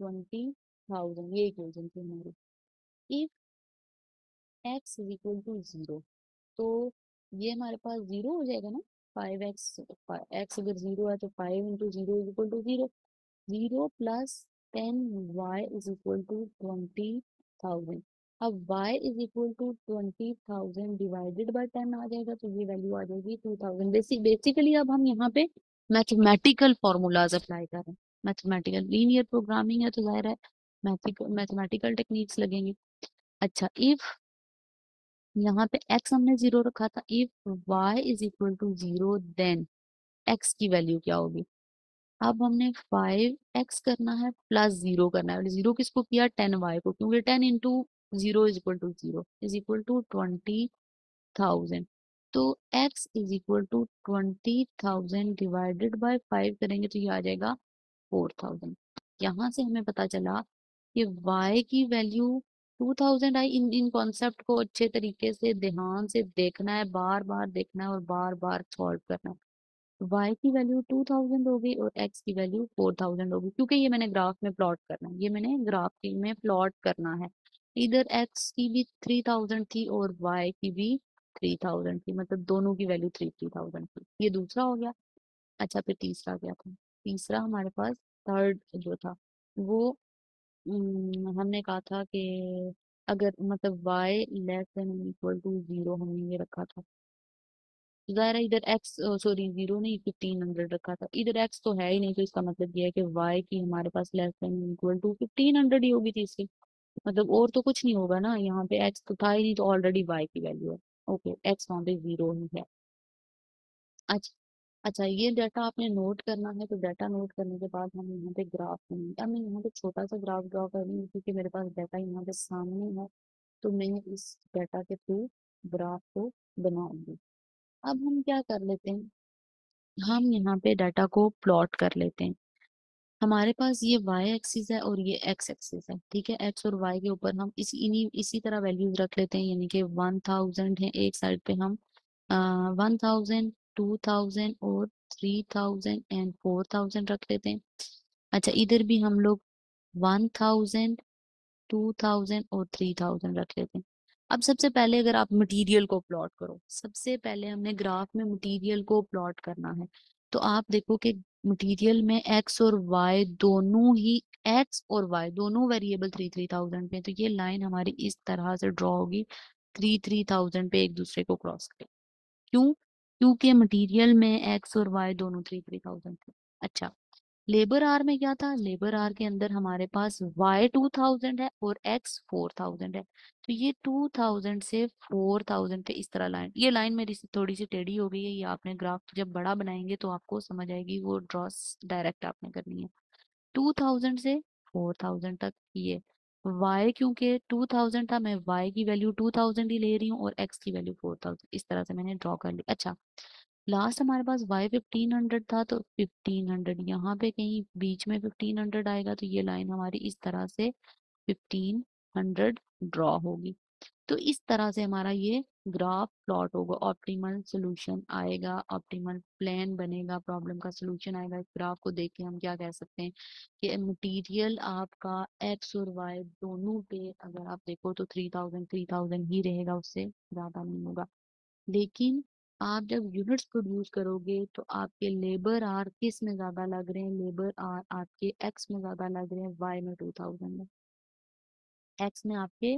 20,000, ये इक्वेशन थी हमारी। If x is equal to 0 तो ये हमारे पास 0 हो जाएगा ना, 5x, x अगर 0 है तो 5 into 0 is equal to 0, 0 plus 10y is equal to 20,000। अब y is equal to 20,000 divided by 10 आ जाएगा, तो ये वैल्यू आ जाएगी 2,000। बेसिकली अब हम यहाँ पे मैथमेटिकल फॉर्मूलाज अप्लाई कर रहे हैं। मैथमेटिकल लीनियर प्रोग्रामिंग है तो जाहिर है मैथमेटिकल टेक्निक्स लगेंगी। अच्छा, इफ यहाँ पे x हमने 0 रखा था, if y is equal to 0 then x की वैल्यू क्या होगी। अब हमने 5x करना है प्लस 0 करना है। 0 किसको किया, 10y को, क्योंकि 10 into 0 is equal to 0 is equal to 20,000। तो x is equal to 20,000 divided by 5 करेंगे तो ये आ जाएगा 4,000। यहाँ से हमें पता चला कि y की वैल्यू 2,000 आई। इन इन कॉन्सेप्ट को अच्छे तरीके से ध्यान से देखना है, बार बार देखना है और बार बार सॉल्व करना है। y की वैल्यू 2,000 होगी और x की वैल्यू 4,000 होगी, क्योंकि ये मैंने ग्राफ में प्लॉट करना है, ये मैंने ग्राफ में प्लॉट करना है। इधर x की भी 3,000 थी और y की भी 3,000 थी, मतलब दोनों की वैल्यू 3,000 थी। ये दूसरा हो गया। अच्छा, फिर तीसरा क्या था। तीसरा हमारे पास थर्ड जो था वो हमने कहा था कि अगर मतलब y less than equal to 0 हमने ये रखा था। जाहिर है इधर x, सॉरी 0 नहीं 1,500 रखा था, इधर x तो है ही नहीं, तो इसका मतलब ये है कि y की हमारे पास लेस देन इक्वल टू 1,500 ही होगी तीसरी। मतलब और तो कुछ नहीं होगा ना, यहाँ पे x तो था ही नहीं, तो ऑलरेडी y की वैल्यू है। ओके, x वहाँ पे 0 ही है। अच्छा, अच्छा ये डाटा आपने नोट करना है, तो डाटा नोट करने के बाद हम यहाँ पे ग्राफ बनाएंगे। अब मैं यहाँ पे छोटा सा ग्राफ ड्रॉ कर रही हूँ क्योंकि मेरे पास डाटा यहाँ पे सामने है, तो मैं इस डाटा के थ्रू ग्राफ को बनाऊंगी। अब हम क्या कर लेते हैं, हम यहाँ पे डाटा को प्लॉट कर लेते हैं। हमारे पास ये y एक्सिस है और ये x एक्सिस है, ठीक है। x और y के ऊपर हम इसी तरह वैल्यूज रख लेते हैं, यानी कि 1,000 है एक साइड पे, हम 1,000, 2,000 और 3,000 एंड 4,000 रख लेते हैं। अच्छा, इधर भी हम लोग 1,000, 2,000 और 3,000 रख लेते हैं। अब सबसे पहले अगर आप मटेरियल को प्लॉट करो, सबसे पहले हमने ग्राफ में मटेरियल को प्लॉट करना है। तो आप देखो कि मटेरियल में एक्स और वाई दोनों ही, एक्स और वाई दोनों वेरिएबल 3,000 पे हैं। तो ये लाइन हमारी इस तरह से ड्रॉ होगी, 3,000 पे एक दूसरे को क्रॉस करें। क्यों, क्योंकि मटेरियल में एक्स और वाई दोनों 3,000 थे। अच्छा, लेबर आर में क्या था, लेबर आर के अंदर हमारे पास y 2,000 है और x 4,000 है। तो ये 2,000 से 4,000 पे इस तरह लाइन, ये लाइन मेरी थोड़ी सी टेढ़ी हो गई है, ये आपने ग्राफ जब बड़ा बनाएंगे तो आपको समझ आएगी, वो ड्रॉस डायरेक्ट आपने करनी है। 2,000 से 4,000 तक ये y, क्योंकि 2,000 था, मैं y की वैल्यू 2,000 ही ले रही हूँ और x की वैल्यू 4,000, इस तरह से मैंने ड्रॉ कर ली। अच्छा, लास्ट हमारे पास y 1,500 था, तो 1,500 यहाँ पे कहीं बीच में 1,500 आएगा, तो ये लाइन हमारी इस तरह से 1,500 ड्रॉ होगी। तो इस तरह से हमारा ये ग्राफ प्लॉट होगा, ऑप्टिमल सोल्यूशन आएगा, ऑप्टिमल प्लान बनेगा, प्रॉब्लम का सोल्यूशन आएगा। इस ग्राफ को देख के हम क्या कह सकते हैं कि मटेरियल आपका एक्स और वाई दोनों पे अगर आप देखो तो 3,000 ही रहेगा, उससे ज्यादा नहीं होगा। लेकिन आप जब यूनिट्स प्रोड्यूस करोगे तो आपके लेबर आर किस में ज्यादा लग रहे हैं, लेबर आर आपके एक्स में ज्यादा लग रहे हैं, वाई में 2,000 में। एक्स में आपके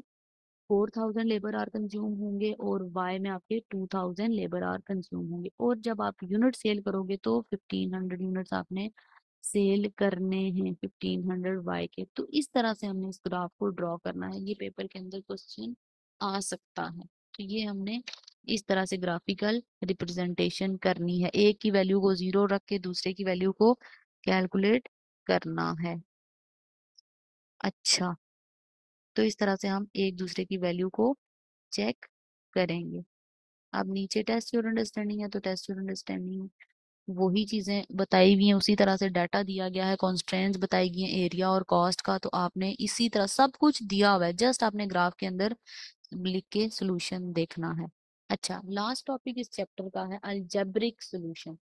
4,000 लेबर आर कंज्यूम होंगे और वाई में आपके 2,000 लेबर आर कंज्यूम होंगे। और जब आप यूनिट सेल करोगे तो 1,500 यूनिट्स आपने सेल करने हैं, 1,500 वाई के। तो इस तरह से हमने इस ग्राफ को ड्रॉ करना है, ये पेपर के अंदर क्वेश्चन आ सकता है। तो ये हमने इस तरह से ग्राफिकल रिप्रेजेंटेशन करनी है, एक की वैल्यू को 0 रख के दूसरे की वैल्यू को कैलकुलेट करना है। अच्छा, तो इस तरह से हम एक दूसरे की वैल्यू को चेक करेंगे। अब नीचे टेस्ट योर अंडरस्टैंडिंग है, तो टेस्ट योर अंडरस्टैंडिंग वही चीजें बताई हुई हैं, उसी तरह से डाटा दिया गया है, कॉन्स्ट्रेंट्स बताई गई हैं एरिया और कॉस्ट का, तो आपने इसी तरह सब कुछ दिया हुआ है, जस्ट आपने ग्राफ के अंदर लिख के सोल्यूशन देखना है। अच्छा, लास्ट टॉपिक इस चैप्टर का है अलजेब्रिक सोल्यूशन।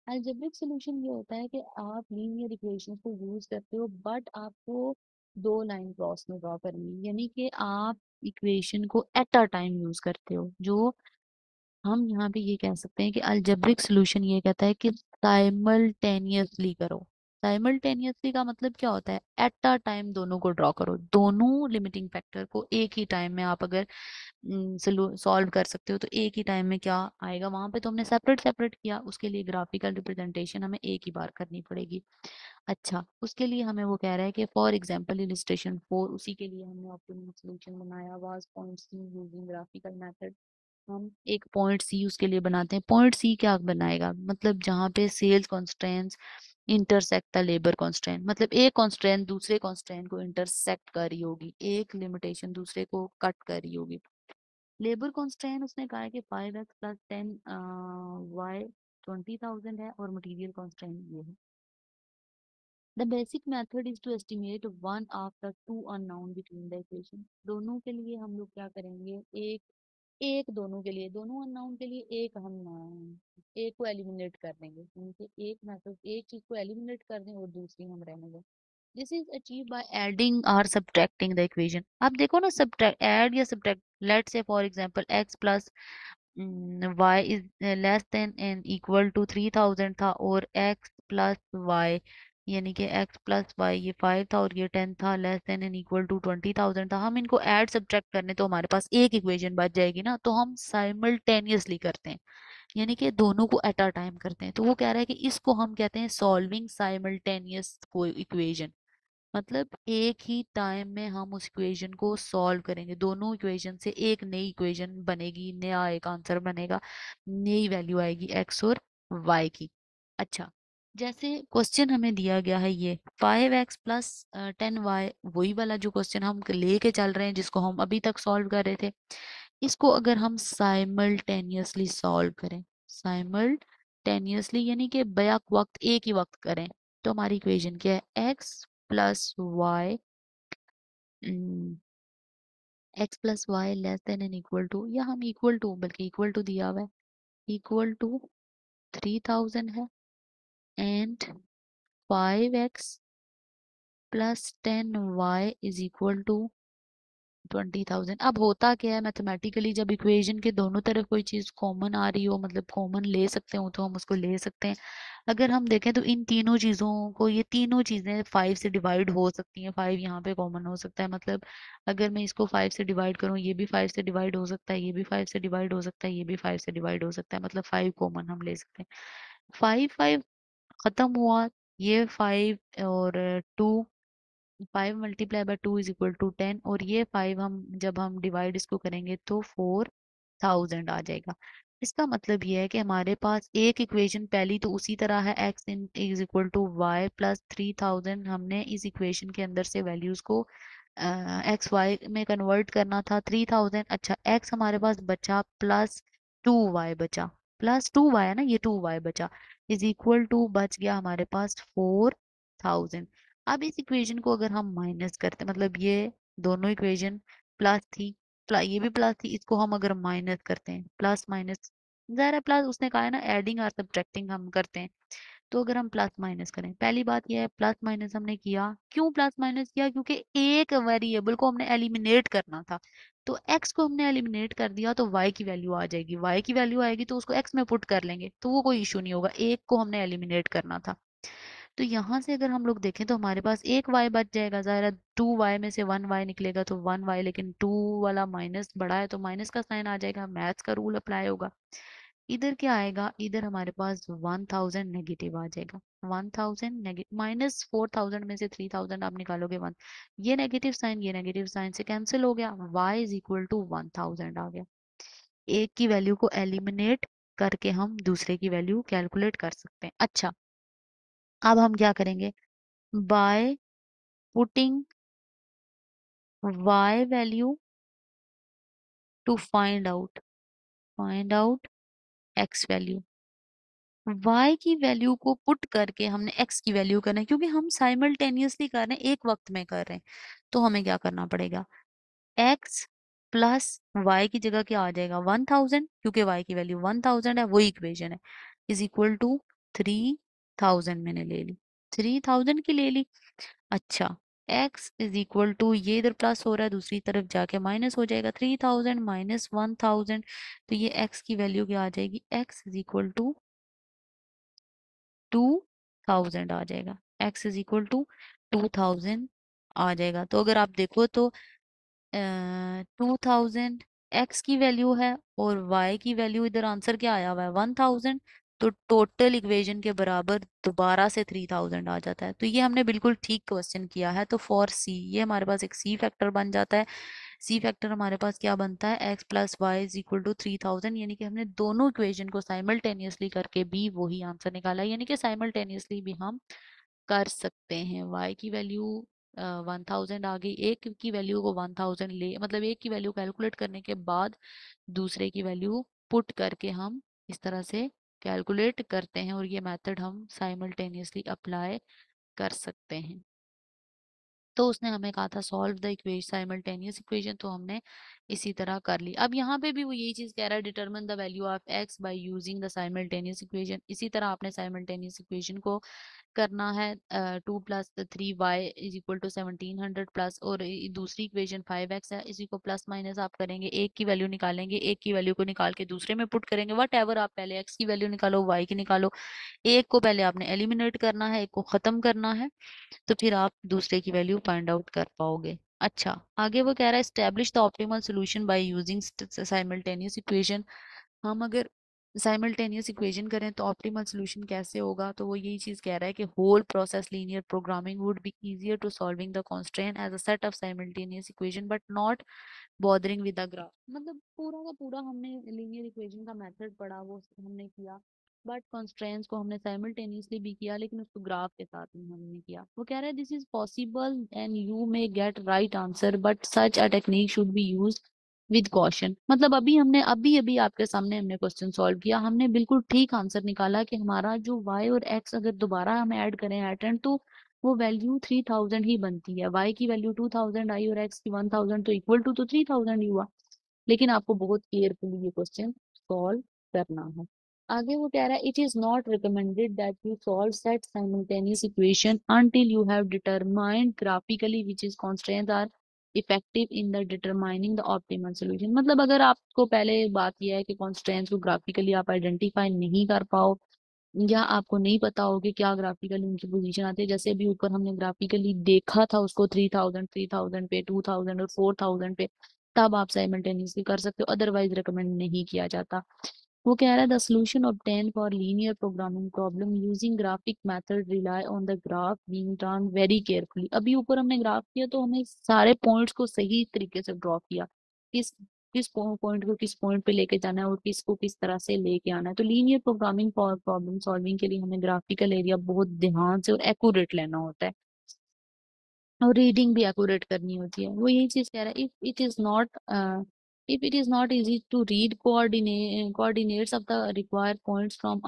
अलजेब्रिक सोल्यूशन ये होता है कि आप लीनियर इक्वेशन को यूज करते हो, बट आपको दो लाइन क्रॉस में ड्रॉ करनी है, यानी कि आप इक्वेशन को एट अ टाइम यूज करते हो। जो हम यहाँ पे ये कह सकते हैं कि अलजेब्रिक सोल्यूशन ये कहता है कि साइमल्टेनियसली करो। साइमल्टेनियसली का मतलब क्या होता है, एट अ टाइम दोनों को ड्रॉ करो, दोनों लिमिटिंग फैक्टर को एक ही टाइम में आप अगर सॉल्व कर सकते हो तो एक ही टाइम में क्या आएगा, वहां पे तो हमने सेपरेट सेपरेट किया, उसके लिए ग्राफिकल रिप्रेजेंटेशन हमें एक ही बार करनी पड़ेगी। अच्छा, उसके लिए हमें वो कह रहा है कि फॉर एग्जांपल इलिस्ट्रेशन 4, उसी के लिए हमने ऑप्टिमल सॉल्यूशन बनाया was point C using graphical method. हम एक पॉइंट सी उसके लिए बनाते हैं। पॉइंट सी क्या बनाएगा, मतलब जहाँ पे sales constants intersect the labour constant, मतलब एक कॉन्स्टेंट दूसरे कॉन्स्टेंट को इंटरसेक्ट कर रही होगी, एक लिमिटेशन दूसरे को कट कर रही होगी। लेबर कॉन्स्टेंट उसने कहा है कि 5x प्लस 10 y 20,000 है, और मटेरियल कॉन्स्टेंट ये है। The basic method is to estimate one of the two unknown between the equation. दोनों के लिए हम लोग क्या करेंगे, एक एक दोनों के लिए, दोनों अननोन के लिए एक हम एक को एलिमिनेट कर देंगे, उनसे एक मेथड एक चीज को एलिमिनेट कर दें और दूसरी हम रहने दें। This is achieve by adding और सब्ट्रैक्टिंग द इक्वेशन। आप देखो ना, सब्ट्रैक्ट ऐड या subtract, let's say for example x plus y is less than and equal to 3,000 था, और x प्लस y यानी कि x प्लस वाई ये 5 था और ये 10 था, less than and equal to 20,000 था। हम इनको ऐड सब्ट्रैक्ट करने तो हमारे पास एक इक्वेशन बच जाएगी ना, तो हम साइमल्टेनियसली करते हैं, यानी कि दोनों को एट अ टाइम करते हैं। तो वो कह रहा है कि इसको हम कहते हैं सॉल्विंग साइमल्टेनियस को इक्वेशन, मतलब एक ही टाइम में हम उस इक्वेशन को सॉल्व करेंगे, दोनों इक्वेशन से एक नई इक्वेशन बनेगी, नया एक आंसर बनेगा, नई वैल्यू आएगी एक्स और वाई की। अच्छा, जैसे क्वेश्चन हमें दिया गया है ये 5x प्लस 10y, वही वाला जो क्वेश्चन हम लेके चल रहे हैं जिसको हम अभी तक सॉल्व कर रहे थे, इसको अगर हम साइमल्टेनियसली सॉल्व करें, साइमल्टेनियसली यानी कि बैक वक्त एक ही वक्त करें, तो हमारी इक्वेशन क्या है, x plus y, x plus Y less than and equal to, या हम इक्वल टू, बल्कि इक्वल टू दिया हुआ है, इक्वल टू 3,000 है, and 5x plus 10y is equal to 20,000। अब होता क्या है मैथमेटिकली, जब इक्वेशन के दोनों तरफ कोई चीज कॉमन आ रही हो, मतलब कॉमन ले सकते हो, तो हम उसको ले सकते हैं। अगर हम देखें तो इन तीनों चीजों को, ये तीनों चीजें 5 से डिवाइड हो सकती हैं, 5 यहाँ पे कॉमन हो सकता है, मतलब अगर मैं इसको 5 से डिवाइड करूँ, ये भी 5 से डिवाइड हो सकता है, ये भी 5 से डिवाइड हो सकता है, ये भी 5 से डिवाइड हो सकता है, मतलब 5 कॉमन हम ले सकते हैं। 5 5 खत्म हुआ, ये 5 और 2, 5 × 2 = 10, और ये 5 हम जब हम डिवाइड इसको करेंगे तो 4,000 आ जाएगा। इसका मतलब ये है कि हमारे पास एक इक्वेशन पहली तो उसी तरह है, x is equal to y plus 3,000, हमने इस इक्वेशन के अंदर से वैल्यूज को एक्स वाई में कन्वर्ट करना था, 3,000। अच्छा, x हमारे पास बचा प्लस 2y बचा, प्लस 2y है ना, ये 2y बचा, इज इक्वल टू बच गया हमारे पास 4,000। अब इस इक्वेशन को अगर हम माइनस करते, मतलब ये दोनों इक्वेशन प्लस थी, ये भी प्लस थी, इसको हम अगर माइनस करते हैं, प्लस माइनस, जरा प्लस उसने कहा है ना, एडिंग और सब्ट्रैक्टिंग हम करते हैं, तो अगर हम प्लस माइनस करें, पहली बात यह है प्लस माइनस हमने किया, क्यों प्लस माइनस किया, क्योंकि एक वेरिएबल को हमने एलिमिनेट करना था, तो x को हमने एलिमिनेट कर दिया तो y की वैल्यू आ जाएगी, y की वैल्यू आएगी तो उसको x में पुट कर लेंगे, तो वो कोई इशू नहीं होगा, एक को हमने एलिमिनेट करना था। तो यहाँ से अगर हम लोग देखें तो हमारे पास एक y बच जाएगा, ज़ाहिर 2y में से 1y निकलेगा तो 1y, लेकिन 2 वाला माइनस बड़ा है तो माइनस का साइन आ जाएगा, मैथ्स का रूल अप्लाई होगा। इधर क्या आएगा, इधर हमारे पास 1,000 नेगेटिव आ जाएगा, 1,000 नेगेटिव, माइनस 4,000 में से 3,000 आप निकालोगे 1, ये नेगेटिव साइन ये नेगेटिव साइन से कैंसिल हो गया, y इज इक्वल टू 1,000 आ गया। एक की वैल्यू को एलिमिनेट करके हम दूसरे की वैल्यू कैलकुलेट कर सकते हैं। अच्छा, अब हम क्या करेंगे, by putting y value to find out x value, y की वैल्यू को पुट करके हमने x की वैल्यू करना है, क्योंकि हम साइमल्टेनियसली कर रहे हैं, एक वक्त में कर रहे हैं, तो हमें क्या करना पड़ेगा, x प्लस y की जगह क्या आ जाएगा 1,000, क्योंकि y की वैल्यू 1,000 है, वही इक्वेशन है, इज इक्वल टू 3,000 मैंने ले ली, 3,000 की ले ली। अच्छा, x इज इक्वल टू, ये इधर प्लस हो रहा है, दूसरी तरफ जाके माइनस हो जाएगा, 3,000 माइनस 1,000, तो ये x की वैल्यू क्या आ जाएगी, x इज इक्वल टू 2,000 आ जाएगा। x इज इक्वल टू 2000 आ जाएगा। तो अगर आप देखो तो 2000 x की वैल्यू है और y की वैल्यू, इधर आंसर क्या आया हुआ है 1000, तो टोटल इक्वेशन के बराबर दोबारा से 3000 आ जाता है। तो ये हमने बिल्कुल ठीक क्वेश्चन किया है। तो फॉर सी, ये हमारे पास एक सी फैक्टर बन जाता है। सी फैक्टर हमारे पास क्या बनता है, x plus y is equal to 3000, यानी कि हमने दोनों इक्वेशन को साइमल्टेनियसली करके भी वही आंसर निकाला है। यानी कि साइमल्टेनियसली भी हम कर सकते हैं। y की वैल्यू 1000 आ गई, एक की वैल्यू को 1000 ले, मतलब एक की वैल्यू कैलकुलेट करने के बाद दूसरे की वैल्यू पुट करके हम इस तरह से कैलकुलेट करते हैं, और ये मेथड हम साइमल्टेनियसली अप्लाई कर सकते हैं। तो उसने हमें कहा था solve the equation simultaneous equation, तो हमने इसी तरह कर ली। अब यहाँ पे भी वो यही चीज कह रहा है, determine the value of x by using the simultaneous equation. इसी तरह आपने साइमल्टेनियस इक्वेशन को करना है। 2 + 3y is equal to 1700 plus, और दूसरी इक्वेशन 5x है, इसी को प्लस माइनस आप करेंगे, एक की वैल्यू निकालेंगे, एक की वैल्यू को निकाल के दूसरे में पुट करेंगे। वट एवर, आप पहले x की वैल्यू निकालो, y की निकालो, एक को पहले आपने एलिमिनेट करना है, एक को खत्म करना है, तो फिर आप दूसरे की वैल्यू फाइंड आउट कर पाओगे। अच्छा, आगे वो कह रहा है establish the optimal solution by using simultaneous equation. हम अगर साइमल्टेनियस इक्वेशन करें तो ऑप्टिमल सॉल्यूशन कैसे होगा, तो वो यही चीज कह रहा है कि whole process linear programming would be easier to solving the constraint as a set of simultaneous equation but not bothering with the graph. मतलब पूरा का पूरा हमने लीनियर इक्वेशन का मेथड पढ़ा, वो हमने किया, बट कॉन्स्ट्रेंट्स को हमने साइमल्टेनियसली भी किया, लेकिन उसको ग्राफ के साथ में हमने किया। वो कह रहा है this is possible and you may get right answer but such a technique should be used with caution. मतलब अभी अभी आपके सामने हमने क्वेश्चन सॉल्व किया, हमने बिल्कुल ठीक आंसर निकाला कि हमारा जो y और x अगर दोबारा हम ऐड करें एट एंड, तो वो वैल्यू 3000 ही बनती है। y की वैल्यू 2000 आई और x की 1000, तो इक्वल टू तो 3000 ही हुआ। लेकिन आपको बहुत केयरफुली ये क्वेश्चन सॉल्व करना है। आगे वो कह रहा है it is not recommended that you solve set simultaneous equation until you have determined graphically which is constraints are effective in the determining the optimal solution। मतलब अगर आपको पहले बात यह है कि constraints को ग्राफिकली आप आइडेंटिफाई नहीं कर पाओ, या आपको नहीं पता हो कि क्या ग्राफिकली उनकी पोजीशन आती है, जैसे अभी ऊपर हमने ग्राफिकली देखा था उसको 3000 पे, 2000 और 4000 पे, तब आप साइमल्टेनियसली कर सकते हो, अदरवाइज रिकमेंड नहीं किया जाता। वो कह रहा है the solution obtain for linear programming problem using graphic method rely on the graph being drawn very carefully. अभी ऊपर हमने ग्राफ किया तो हमें सारे पॉइंट्स को सही तरीके से ड्रॉ किया, किस किस पॉइंट को किस पॉइंट पे लेके जाना है और किसको किस तरह से लेके आना है। तो linear programming for problem solving के लिए हमें ग्राफिकल एरिया बहुत ध्यान से और एक्यूरेट लेना होता है, और रीडिंग भी एक्यूरेट करनी होती है। वो यही चीज कह रहा है if it is not easy to read coordinates of the required points from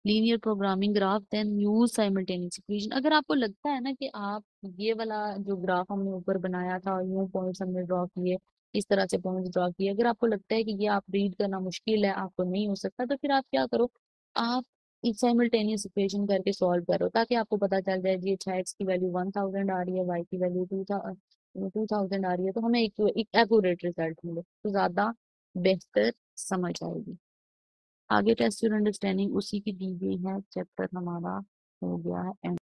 linear programming graph then use simultaneous equation. अगर आपको लगता है ना कि आप ये वाला जो ग्राफ हमने ऊपर बनाया था, यूं पॉइंट्स हमने ड्रॉ किए, इस तरह से पॉइंट्स ड्रॉ किए, अगर आपको लगता है कि ये आप रीड करना मुश्किल है, आपको नहीं हो सकता, तो फिर आप क्या करो, आप साइमल्टेनियस इक्वेशन करके सॉल्व करो, ताकि आपको पता चल जाए जी अच्छा एक्स की वैल्यू 1000 आ रही है, वाई की वैल्यू 2000 आ रही है, तो हमें एक एक्यूरेट रिजल्ट मिले, तो ज्यादा बेहतर समझ आएगी। आगे टेस्ट योर अंडरस्टैंडिंग उसी की दी गई है, चैप्टर हमारा हो गया है end।